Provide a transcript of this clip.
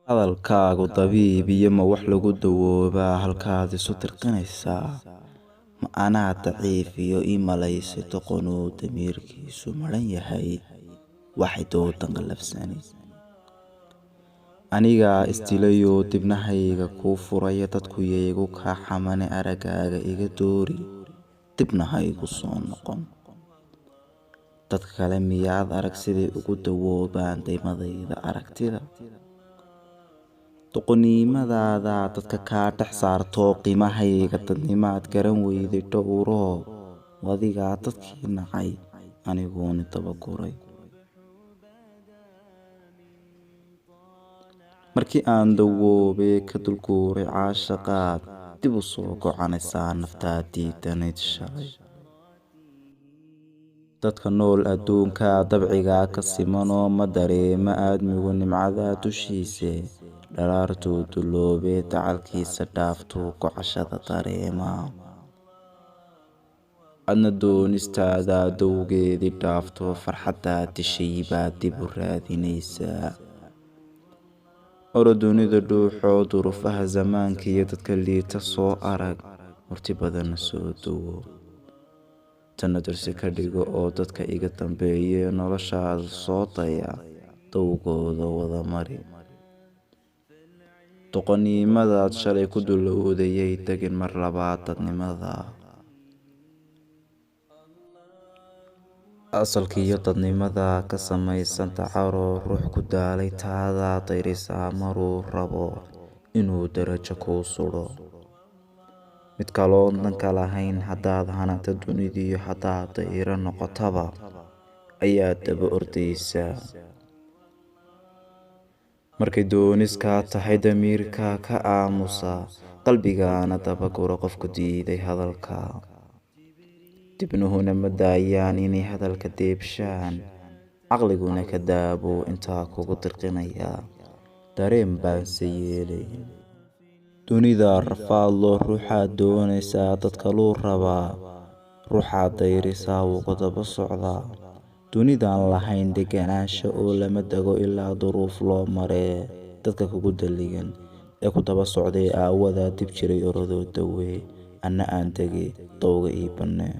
hadalkaagu dabiib iyo ma wax lagu dawoobaa halkaad isu tirqinaysaa ma anaa daciif iyo ii malaysay doqonuu damiirkiisu maran yahay waxay doodan qalafsani anigaa istilayoo dibnahayga kuu furaya dadku yaygu kaa xamane aragaaga iga doori dibna ha igu soo noqon dadka kale miyaad arag siday ugu dawoobaan daymadayda aragtida doqoniimadaada dadka kaa dhex saartoo qiimahayga dadnimaad garan weyday dhowroo wadigaa dadkii nacay aniguuni dabaguray markii aan dawoobay ka dulguuray caashaqaad dib u soo gocanaysaa naftaa diidanayd shalay dadka nool adduunkaa dabcigaa ka simanoo ma dareema aadmigu nimcadaa dushiise dharaartuu duloobee dacalkiisa dhaaftuu gocashada dareemaa adna doonistaadaa dowgeedii dhaaftoo farxaddaa dishay baad dib u raadinaysaa orodunida dhuuxoo durufaha zamaanka iyo dadka liita soo arag murti badanna soo dawo tanna darsi ka dhigo oo dadka iga dambeeye noloshaada soo daya dowgooda wada mari doqoniimadaad shalay ku dulowdayay degin mar labaad dadnimada asalkiiyo dadnimada ka samaysan tacaroo ruux ku daalay taadaa dayrisaa maruu rabo inuu darajo kuu sudho mid kaloon danka lahayn haddaad hananta dunidiyo haddaad dayro noqotaba ayaad daba ordaysaa markay dooniskaa tahay damiirka ka aamusa qalbigaana dabagura qofku diiday hadalka dibnuhuna ma daayaan inay hadalka deebshaan caqliguna ka daabo intaa kugu dirqinayaa dareen baanse yeelay dunida rafaadloo ruuxaad doonaysaa dadka luu rabaa ruuxaad dayrisaa wuu ku daba socdaa dunidaan lahayn deganaansho oo lama dego ilaa duruuf loo maree dadka kugu daligan ee ku daba socday aawadaa dib jiray orodoo dawee anna aan tegay dowga ii bannee